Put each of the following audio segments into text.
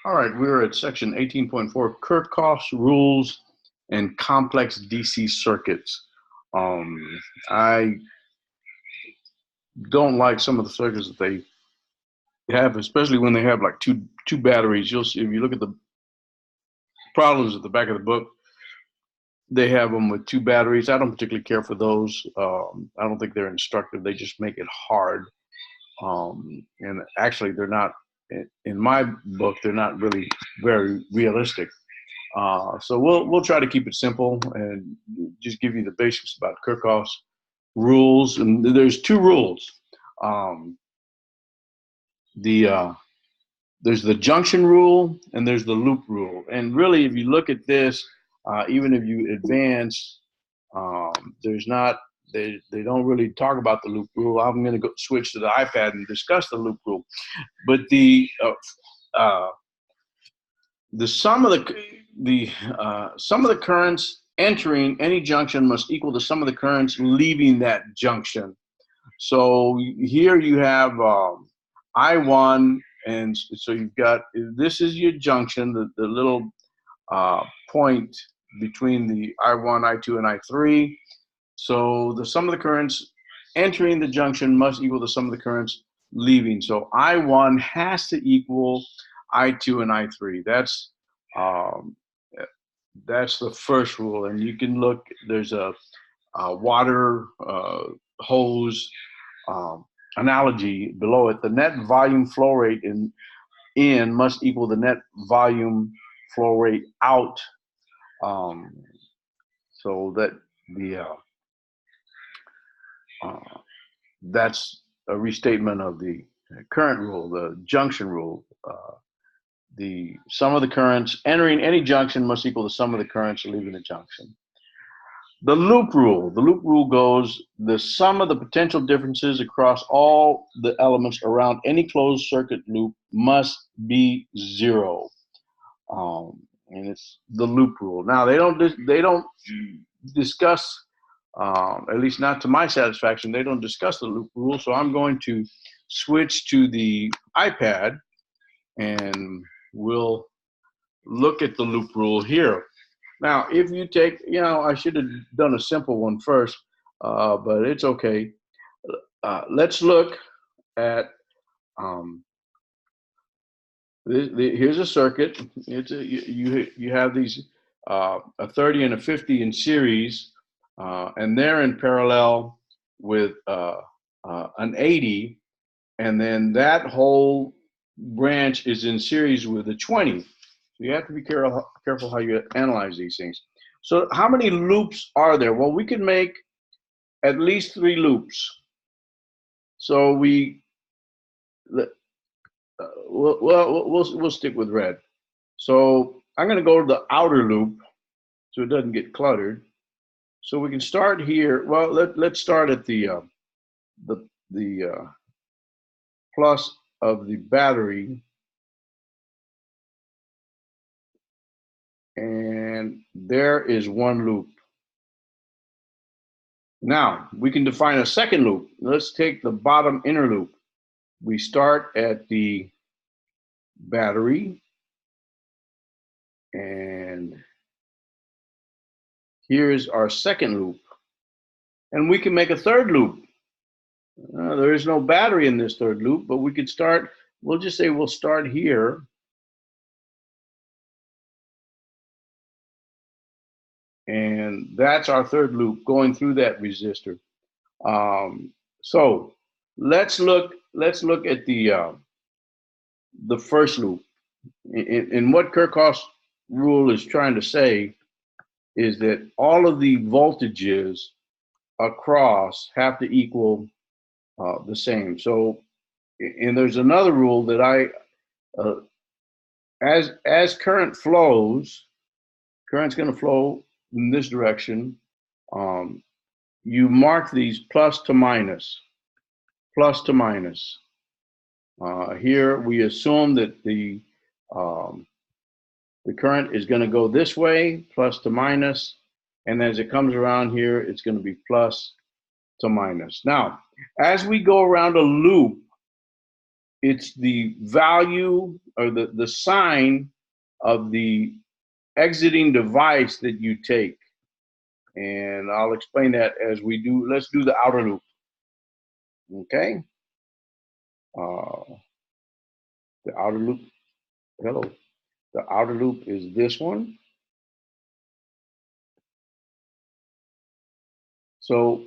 All right, we're at section 18.4, Kirchhoffs Rules and Complex DC Circuits. I don't like some of the circuits that they have, especially when they have like two batteries. You'll see if you look at the problems at the back of the book, they have them with two batteries. I don't particularly care for those. I don't think they're instructive. They just make it hard. And actually, they're not, in my book, they're not really very realistic. So we'll try to keep it simple and just give you the basics about Kirchhoff's rules. And there's two rules. Um, there's the junction rule and there's the loop rule. And really, if you look at this, even if you advance, there's not they don't really talk about the loop rule. I'm going to go switch to the iPad and discuss the loop rule. But the sum of the currents entering any junction must equal the sum of the currents leaving that junction. So here you have I1, and so you've got, this is your junction, the little point between the I1, I2, and I3. So the sum of the currents entering the junction must equal the sum of the currents leaving. So I1 has to equal I2 and I3. That's the first rule. And you can look, there's a water hose analogy below it. The net volume flow rate in must equal the net volume flow rate out. So that that's a restatement of the current rule, the junction rule. The sum of the currents entering any junction must equal the sum of the currents leaving the junction. The loop rule goes, the sum of the potential differences across all the elements around any closed circuit loop must be zero. And it's the loop rule. Now they don't discuss, at least not to my satisfaction, they don't discuss the loop rule. So I'm going to switch to the iPad and we'll look at the loop rule here. Now, if you take, I should have done a simple one first, but it's okay. Let's look at, here's a circuit. You have these, a 30 and a 50 in series, and they're in parallel with an 80, and then that whole branch is in series with a 20. So you have to be careful how you analyze these things. So how many loops are there? Well, we can make at least 3 loops. So we'll stick with red. So I'm going to go to the outer loop so it doesn't get cluttered. So we can start here. Well, let's start at the plus of the battery, and there is one loop. Now we can define a second loop. Let's take the bottom inner loop. We start at the battery, and here's our second loop, and we can make a third loop. There is no battery in this third loop, but we could start, we'll just say we'll start here. And that's our third loop going through that resistor. So let's look at the first loop. And what Kirchhoff's rule is trying to say is that all of the voltages across have to equal the same. So, and there's another rule that as current flows, current's going to flow in this direction. You mark these plus to minus, plus to minus. Here we assume that the current is going to go this way, plus to minus, and as it comes around here, it's going to be plus to minus. Now, as we go around a loop, it's the value or the sign of the exiting device that you take. And I'll explain that as we do. Let's do the outer loop. Okay. The outer loop, hello. The outer loop is this one. So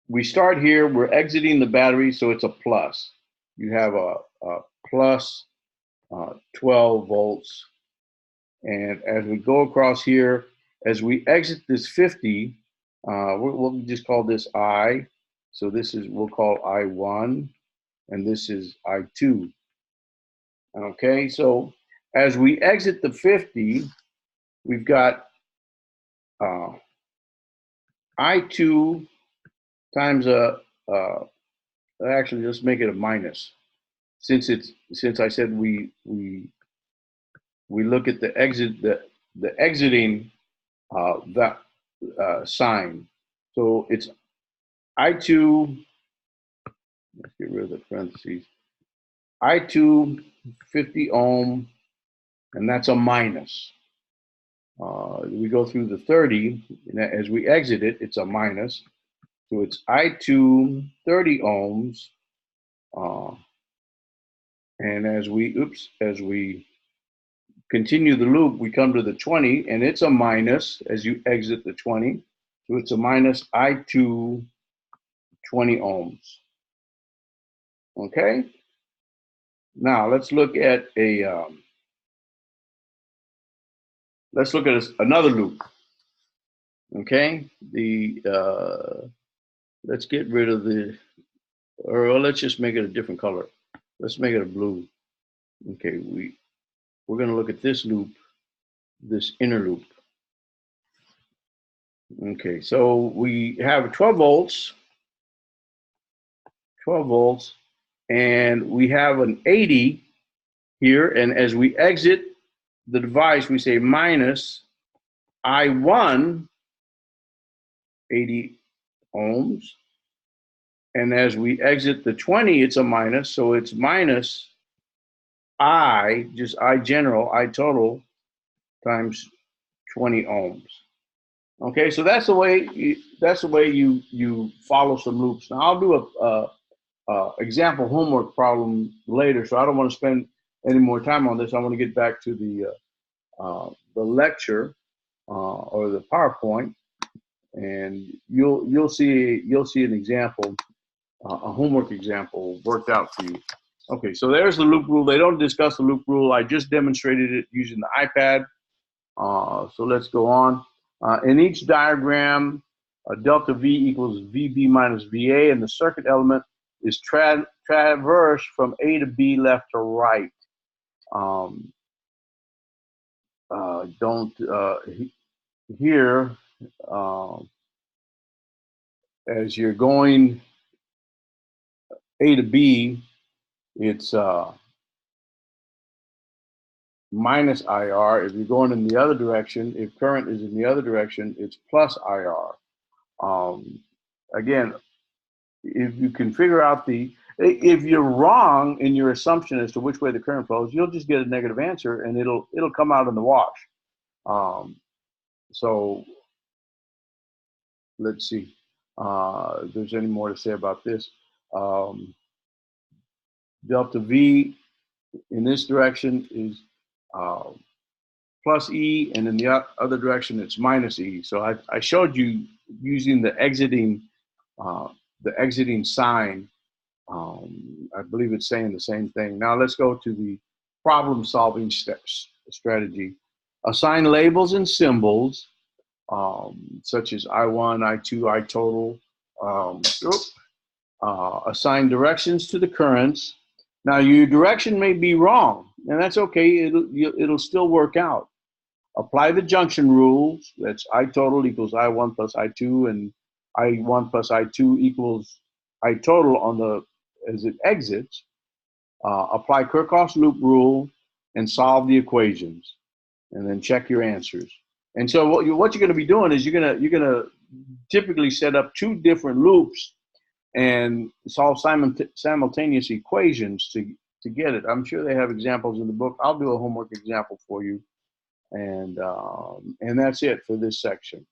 we start here, we're exiting the battery, so it's a plus. You have a plus 12 volts. And as we go across here, as we exit this 50, we'll just call this I. So this is, we'll call I1, and this is I2. Okay, so as we exit the 50, we've got I2 times actually let's make it a minus. Since I said we look at the exiting sign. So it's I2, let's get rid of the parentheses. I2 50 ohm, and that's a minus. We go through the 30, and as we exit it, it's a minus. So it's I2 30 ohms, and as we continue the loop, we come to the 20, and it's a minus as you exit the 20. So it's a minus I2 20 ohms. Okay. Now let's look at another loop. Okay. Let's get rid of or let's just make it a different color. Let's make it a blue. Okay, we're going to look at this loop, this inner loop. Okay, so we have 12 volts, and we have an 80 here, and as we exit the device, we say minus I1, 80 ohms, and as we exit the 20, it's a minus, so it's minus I, just I general, I total, times 20 ohms. Okay, so that's the way you follow some loops. Now I'll do a example homework problem later, so I don't want to spend any more time on this. I want to get back to the lecture or the PowerPoint, and you'll see an example, a homework example worked out for you. Okay, so there's the loop rule. They don't discuss the loop rule. I just demonstrated it using the iPad. So let's go on. In each diagram, delta V equals VB minus VA, and the circuit element is traversed from A to B, left to right. Here, as you're going A to B, it's minus IR. If you're going in the other direction, if current is in the other direction, it's plus IR. Again, if you can figure out if you're wrong in your assumption as to which way the current flows, you'll just get a negative answer, and it'll come out in the wash. So let's see if there's any more to say about this. Delta V in this direction is plus E, and in the other direction it's minus E. So I showed you using the exiting sign. I believe it's saying the same thing. Now let's go to the problem solving strategy. Assign labels and symbols such as I1, I2, I total. Assign directions to the currents. Now your direction may be wrong, and that's okay. It'll still work out. Apply the junction rules. That's I total equals I1 plus I2, and I1 plus I2 equals I total as it exits. Apply Kirchhoffs loop rule and solve the equations, and then check your answers. And so what you're going to be doing is you're going to typically set up two different loops and solve simultaneous equations to get it. I'm sure they have examples in the book. I'll do a homework example for you, and that's it for this section.